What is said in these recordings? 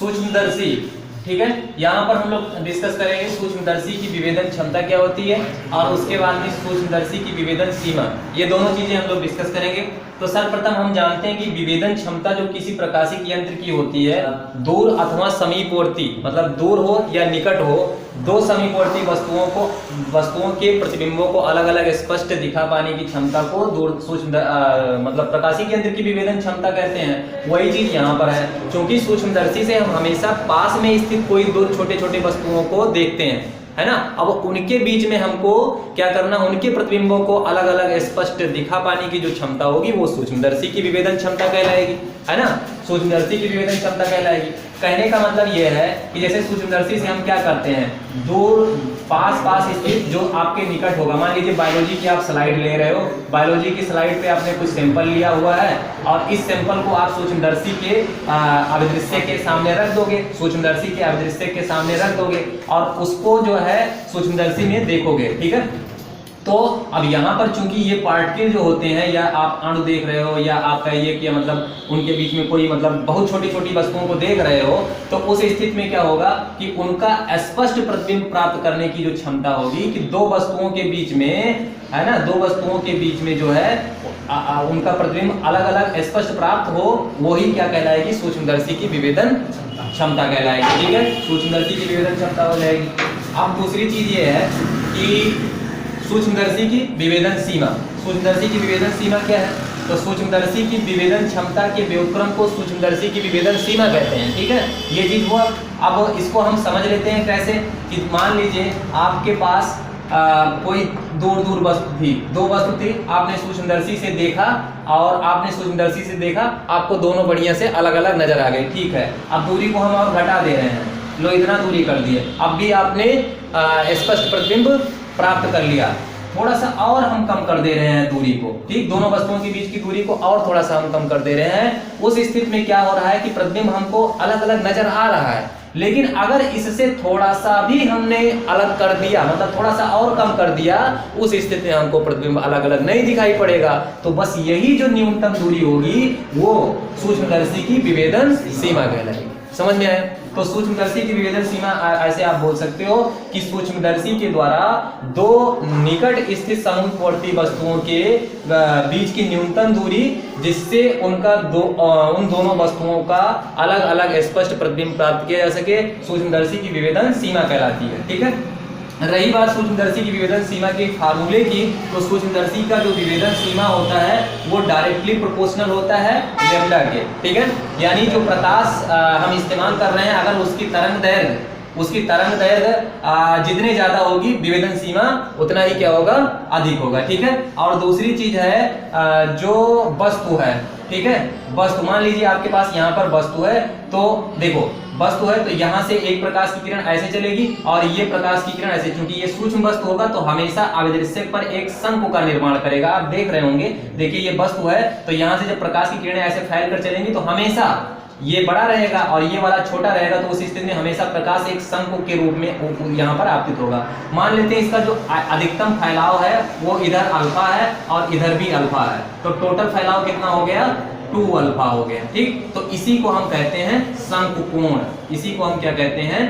सूक्ष्मदर्शी, ठीक है। यहाँ पर हम लोग डिस्कस करेंगे सूक्ष्मदर्शी की विभेदन क्षमता क्या होती है और उसके बाद में सूक्ष्मदर्शी की विभेदन सीमा, ये दोनों चीजें हम लोग डिस्कस करेंगे। तो सर्वप्रथम हम जानते हैं कि विभेदन क्षमता जो किसी प्रकाशिक यंत्र की होती है, दूर अथवा समीपवर्ती, मतलब दूर हो या निकट हो, दो समीपवर्ती वस्तुओं के प्रतिबिंबों को अलग अलग स्पष्ट दिखा पाने की क्षमता को दूर मतलब प्रकाशिक यंत्र की विभेदन क्षमता कहते हैं। वही चीज यहाँ पर है, क्योंकि सूक्ष्मदर्शी से हम हमेशा पास में स्थित कोई दो छोटे छोटे वस्तुओं को देखते हैं, है ना। अब उनके बीच में हमको क्या करना, उनके प्रतिबिंबों को अलग अलग स्पष्ट दिखा पाने की जो क्षमता होगी वो सूक्ष्मदर्शी की विभेदन क्षमता कहलाएगी, है ना। सूक्ष्मदर्शी की विभेदन क्षमता कहलाएगी। कहने का मतलब यह है कि जैसे सूक्ष्मदर्शी से हम क्या करते हैं, दूर पास स्थित जो आपके निकट होगा, मान लीजिए बायोलॉजी की आप स्लाइड ले रहे हो, बायोलॉजी की स्लाइड पे आपने कुछ सैंपल लिया हुआ है और इस सैंपल को आप सूक्ष्मदर्शी के अभिदृश्य के सामने रख दोगे, सूक्ष्मदर्शी के अभिदृश्य के सामने रख दोगे और उसको जो है सूक्ष्मदर्शी में देखोगे, ठीक है। तो अब यहाँ पर चूंकि ये पार्टिकल जो होते हैं, या आप अणु देख रहे हो, या आप कहिए कि मतलब उनके बीच में कोई मतलब बहुत छोटी छोटी वस्तुओं को देख रहे हो, तो उस स्थिति में क्या होगा कि उनका स्पष्ट प्रतिबिंब प्राप्त करने की जो क्षमता होगी कि दो वस्तुओं के बीच में, है ना, दो वस्तुओं के बीच में जो है उनका प्रतिबिंब अलग अलग स्पष्ट प्राप्त हो, वही क्या कहलाएगी, सूक्ष्मदर्शी की विभेदन क्षमता कहलाएगी, ठीक है। सूक्ष्मदर्शी की विभेदन क्षमता हो जाएगी। अब दूसरी चीज ये है कि सूक्ष्मदर्शी की विभेदन सीमा। सूक्ष्मदर्शी की विभेदन सीमा क्या है, तो सूक्ष्मदर्शी की विभेदन क्षमता के व्युत्क्रम को सूक्ष्मदर्शी की विभेदन सीमा कहते हैं, ठीक है। ये चीज हुआ। अब इसको हम समझ लेते हैं कैसे, कि मान लीजिए आपके पास कोई दूर वस्तु थी, दो वस्तु थी, आपने सूक्ष्मदर्शी से देखा और आपने सूक्ष्मदर्शी से देखा, आपको दोनों बढ़िया से अलग अलग नजर आ गए, ठीक है। अब दूरी को हम और घटा दे रहे हैं, लो इतना दूरी कर दिए, अब भी आपने स्पष्ट प्रतिबिंब प्राप्त कर लिया, थोड़ा सा और हम कम कर दे रहे हैं दूरी को, ठीक, दोनों वस्तुओं के बीच की दूरी को और थोड़ा सा हम कम कर दे रहे हैं। उस स्थिति में क्या हो रहा है कि प्रतिबिंब हमको अलग अलग नजर आ रहा है, लेकिन अगर इससे थोड़ा सा भी हमने अलग कर दिया, मतलब थोड़ा सा और कम कर दिया, उस स्थिति में हमको प्रतिबिंब अलग अलग नहीं दिखाई पड़ेगा। तो बस यही जो न्यूनतम दूरी होगी वो सूक्ष्मदर्शी की विभेदन सीमा कहलाएगी। समझ में आया। तो सूक्ष्मदर्शी की विभेदन सीमा ऐसे आप बोल सकते हो कि सूक्ष्मदर्शी के द्वारा दो निकट स्थित समीपवर्ती वस्तुओं के बीच की न्यूनतम दूरी, जिससे उनका उन दोनों वस्तुओं का अलग अलग स्पष्ट प्रतिबिंब प्राप्त किया जा सके, सूक्ष्मदर्शी की विभेदन सीमा कहलाती है, ठीक है। रही बात सूक्ष्मदर्शी की विभेदन सीमा के फार्मूले की, तो सूक्ष्मदर्शी का जो विभेदन सीमा होता है वो डायरेक्टली प्रोपोर्शनल होता है लैम्डा के, ठीक है। यानी जो प्रकाश हम इस्तेमाल कर रहे हैं, अगर उसकी तरंग दैर्घ्य जितनी ज्यादा होगी, विभेदन सीमा उतना ही क्या होगा, अधिक होगा, ठीक है। और दूसरी चीज है जो वस्तु है, ठीक है, वस्तु, मान लीजिए आपके पास यहाँ पर वस्तु है, तो देखो वस्तु है तो यहाँ से एक प्रकाश की किरण ऐसे चलेगी और ये प्रकाश की किरण ऐसे, क्योंकि ये सूक्ष्म वस्तु होगा तो हमेशा अभिदृश्य पर एक शंकु का निर्माण करेगा। आप देख रहे होंगे, देखिए ये वस्तु है तो यहाँ से जब प्रकाश की किरणें ऐसे फैल कर चलेंगी तो हमेशा ये बड़ा रहेगा और ये वाला छोटा रहेगा, तो उस स्थिति में हमेशा प्रकाश एक शंकु के रूप में यहाँ पर आपतित होगा। मान लेते हैं इसका जो अधिकतम फैलाव है वो इधर अल्फा है और इधर भी अल्फा है, तो टोटल फैलाव कितना हो गया, 2 अल्फा हो गया, ठीक। तो इसी को हम कहते हैं शंकुकोण, इसी को हम क्या कहते हैं,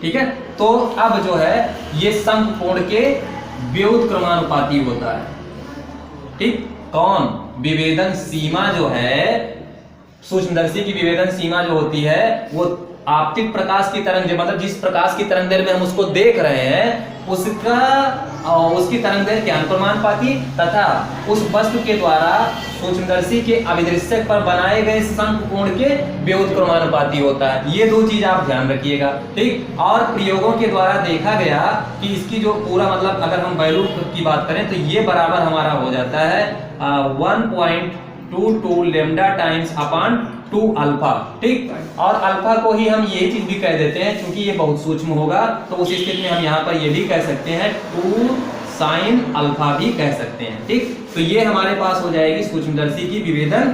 ठीक है। तो अब जो है ये शंकुकोण के व्युत्क्रमानुपाती होता है, ठीक। कौन, विभेदन सीमा जो है, सूक्ष्मदर्शी की विभेदन सीमा जो होती है वो आपतित प्रकाश की तरंग, मतलब जिस प्रकाश की तरंग दैर्घ्य में हम उसको देख रहे हैं उसकी तरंग दैर्घ्य के अनुक्रमानुपाती तथा उस वस्तु के द्वारा सूक्ष्मदर्शी के अभिदृश्य पर बनाए गए शंकुकोण के व्युत्क्रमानुपाती होता है। ये दो चीज आप ध्यान रखिएगा, ठीक। और प्रयोगों के द्वारा देखा गया कि इसकी जो पूरा मतलब अगर हम वैल्यू की बात करें तो ये बराबर हमारा हो जाता है 1.22 लैम्डा टाइम्स अपॉन 2 अल्फा, ठीक। और अल्फा को ही हम ये चीज भी कह देते हैं, क्योंकि ये बहुत सूक्ष्म होगा तो उस स्थिति में हम यहाँ पर ये भी कह सकते हैं 2 साइन अल्फा भी कह सकते हैं, ठीक। तो ये हमारे पास हो जाएगी सूक्ष्मदर्शी की विभेदन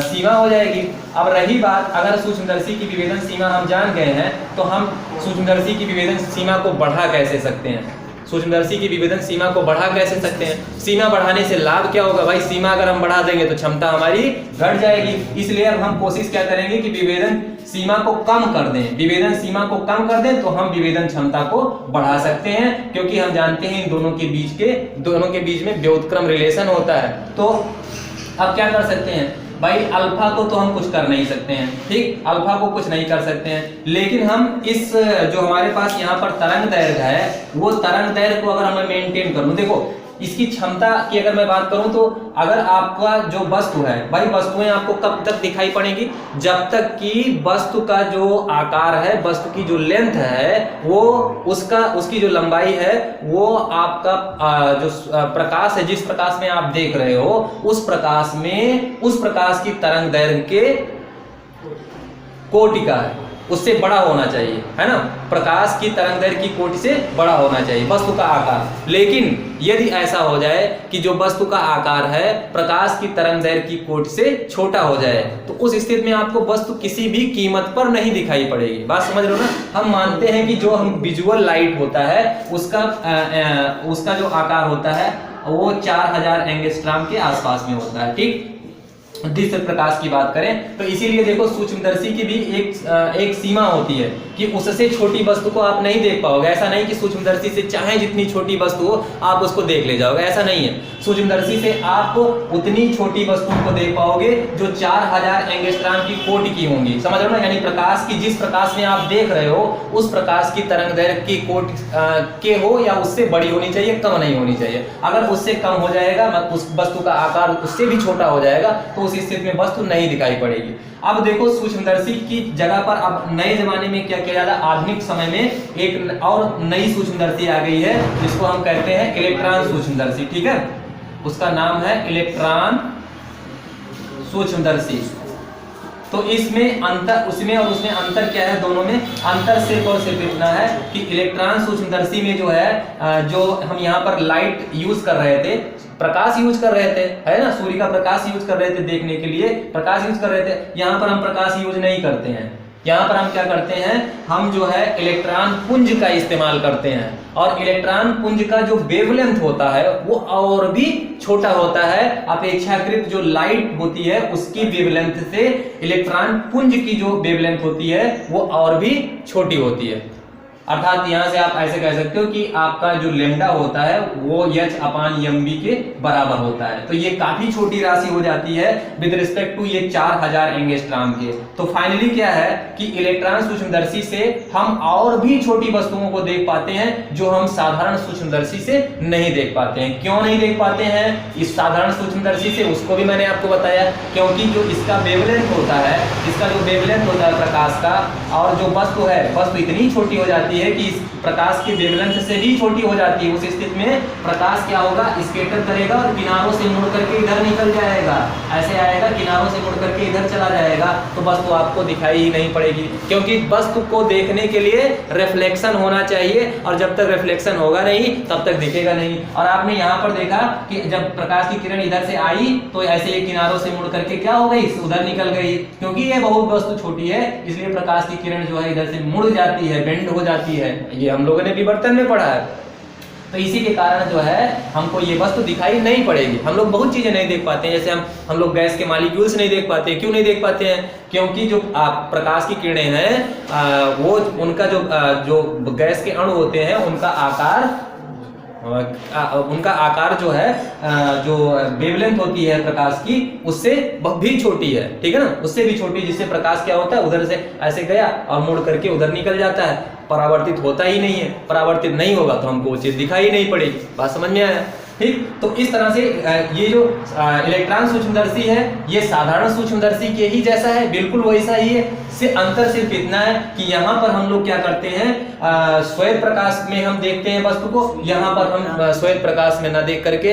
सीमा हो जाएगी। अब रही बात, अगर सूक्ष्मदर्शी की विभेदन सीमा हम जान गए हैं तो हम सूक्ष्मदर्शी की विभेदन सीमा को बढ़ा कैसे सकते हैं, सूक्ष्मदर्शी की विभेदन सीमा को बढ़ा कैसे सकते हैं? सीमा बढ़ाने से लाभ क्या होगा भाई? सीमा अगर हम बढ़ा देंगे तो क्षमता हमारी घट जाएगी। इसलिए अब हम कोशिश क्या करेंगे कि विभेदन सीमा को कम कर दें। विभेदन सीमा को कम कर दें तो हम विभेदन क्षमता को बढ़ा सकते हैं, क्योंकि हम जानते हैं इन दोनों के बीच में व्युत्क्रम रिलेशन होता है। तो अब क्या कर सकते हैं भाई? अल्फा को तो हम कुछ कर नहीं सकते हैं, ठीक, अल्फा को कुछ नहीं कर सकते हैं, लेकिन हम इस जो हमारे पास यहाँ पर तरंग दैर्घ्य है, वो तरंग दैर्घ्य को अगर हमें मेंटेन कर लूं, देखो इसकी क्षमता की अगर मैं बात करूं तो अगर आपका जो वस्तु है भाई, वस्तुएं आपको कब तक दिखाई पड़ेंगी? जब तक कि वस्तु का जो आकार है, वस्तु की जो लेंथ है, वो उसकी जो लंबाई है, वो आपका जो प्रकाश है, जिस प्रकाश में आप देख रहे हो, उस प्रकाश की तरंग दैर्घ्य के कोटि का है, उससे बड़ा होना चाहिए, है ना? प्रकाश की तरंग दैर्घ्य की कोटि से बड़ा होना चाहिए वस्तु का आकार। लेकिन यदि ऐसा हो जाए कि जो वस्तु का आकार है प्रकाश की तरंग दैर्घ्य की कोटि से छोटा हो जाए, तो उस स्थिति में आपको वस्तु किसी भी कीमत पर नहीं दिखाई पड़ेगी। बात समझ रहे हो ना? हम मानते हैं कि जो हम विजुअल लाइट होता है उसका जो आकार होता है वो 4000 एंगस्ट्रॉम के आसपास में होता है, ठीक, दृश्य प्रकाश की बात करें तो। इसीलिए देखो सूक्ष्मदर्शी की भी एक सीमा होती है कि उससे छोटी वस्तु को आप नहीं देख पाओगे। ऐसा नहीं कि सूक्ष्मदर्शी से चाहे जितनी छोटी वस्तु हो आप उसको देख ले जाओगे, ऐसा नहीं है। सूक्ष्मदर्शी से आप उतनी छोटी वस्तुओं को देख पाओगे जो 4000 एंगस्ट्रॉम की कोटि की होंगी, समझ रहे हो ना? यानी प्रकाश की, जिस प्रकाश में आप देख रहे हो उस प्रकाश की तरंग दैर्घ्य की कोटि के हो या उससे बड़ी होनी चाहिए, कम नहीं होनी चाहिए। अगर उससे कम हो जाएगा, उस वस्तु का आकार उससे भी छोटा हो जाएगा, तो उस स्थिति में वस्तु नहीं दिखाई पड़ेगी। अब देखो सूक्ष्मदर्शी की जगह पर अब नए जमाने में क्या किया जाता है? आधुनिक समय में एक और नई सूक्ष्मदर्शी आ गई है जिसको हम कहते हैं इलेक्ट्रॉन सूक्ष्मदर्शी, ठीक है? उसका नाम है इलेक्ट्रॉन सूक्ष्मदर्शी। तो इसमें अंतर, उसमें और उसमें अंतर क्या है? दोनों में अंतर सिर्फ और सिर्फ इतना है कि इलेक्ट्रॉन सूक्ष्मदर्शी में जो है, जो हम यहाँ पर लाइट यूज कर रहे थे, प्रकाश यूज कर रहे थे, है ना? सूर्य का प्रकाश यूज कर रहे थे देखने के लिए, प्रकाश यूज कर रहे थे। यहाँ पर हम प्रकाश यूज नहीं करते हैं। यहाँ पर हम क्या करते हैं? हम जो है इलेक्ट्रॉन पुंज का इस्तेमाल करते हैं, और इलेक्ट्रॉन पुंज का जो वेवलेंथ होता है वो और भी छोटा होता है। अपेक्षाकृत जो लाइट होती है उसकी वेवलेंथ से इलेक्ट्रॉन पुंज की जो वेवलेंथ होती है वो और भी छोटी होती है। अर्थात यहां से आप ऐसे कह सकते हो कि आपका जो लेम्डा होता है वो h/mv के बराबर होता है। तो ये काफी छोटी राशि हो जाती है विद रिस्पेक्ट टू ये 4000 एंगस्ट्रॉम के। तो फाइनली क्या है कि इलेक्ट्रॉन सूक्ष्मदर्शी से हम और भी छोटी वस्तुओं को देख पाते हैं जो हम साधारण सूक्ष्मदर्शी से नहीं देख पाते हैं। क्यों नहीं देख पाते हैं इस साधारण सूक्ष्मदर्शी से? उसको भी मैंने आपको बताया, क्योंकि जो इसका वेवलेंथ होता है, इसका जो वेवलेंथ होता है प्रकाश का, और जो वस्तु है, वस्तु इतनी छोटी हो जाती है कि इस प्रकाश की वेवलेंथ से भी छोटी हो जाती है। उस स्थिति में प्रकाश क्या होगा? स्कैटर करेगा और किनारों से मुड़ करके इधर निकल जाएगा, ऐसे आएगा, किनारों से मुड़ करके इधर चला जाएगा, तो वस्तु आपको दिखाई ही नहीं पड़ेगी। क्योंकि वस्तु को देखने के लिए रिफ्लेक्शन होना चाहिए, और जब तक रिफ्लेक्शन होगा नहीं तब तक दिखेगा नहीं। और आपने यहाँ पर देखा कि जब प्रकाश की किरण इधर से आई तो ऐसे ये किनारों से मुड़ करके क्या हो गई? उधर निकल गई। क्योंकि ये बहुत वस्तु छोटी है इसलिए प्रकाश की किरण जो है इधर से मुड़ जाती है, बेंड हो जाती है। ये हम लोगों ने विवर्तन में पढ़ा है। तो इसी के कारण जो है हमको ये वस्तु दिखाई नहीं पड़ेगी। हम लोग बहुत चीजें नहीं देख पाते हैं, जैसे हम लोग गैस के मॉलिक्यूल्स नहीं देख पाते। क्यों नहीं देख पाते हैं? क्योंकि जो प्रकाश की किरणें हैं वो उनका जो गैस के अणु होते हैं उनका आकार जो है, जो वेवलेंथ होती है प्रकाश की उससे भी छोटी है, ठीक है ना? उससे भी छोटी, जिससे प्रकाश क्या होता है उधर से ऐसे गया और मुड़ करके उधर निकल जाता है, परावर्तित होता ही नहीं है। परावर्तित नहीं होगा तो हमको वो चीज दिखाई नहीं पड़ेगी। बात समझ में आया? ठीक, तो इस तरह से ये जो इलेक्ट्रॉन सूक्ष्मदर्शी है ये साधारण सूक्ष्मदर्शी के ही जैसा है, बिल्कुल वैसा ही है। से अंतर सिर्फ इतना है कि यहाँ पर हम लोग क्या करते हैं, श्वेत प्रकाश में हम देखते हैं वस्तु को, यहाँ पर हम श्वेत प्रकाश में ना देख करके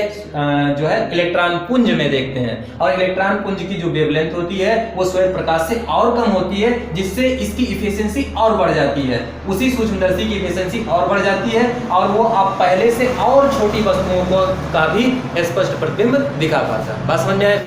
जो है इलेक्ट्रॉन पुंज में देखते हैं। और इलेक्ट्रॉन पुंज की जो वेवलेंथ होती है वो श्वेत प्रकाश से और कम होती है, जिससे इसकी इफिशिएंसी और बढ़ जाती है। उसी सूक्ष्मदर्शी की इफिशिएंसी और बढ़ जाती है और वो आप पहले से और छोटी वस्तुओं को का भी स्पष्ट प्रतिबिंब दिखा पाता है। बात समझ में आए?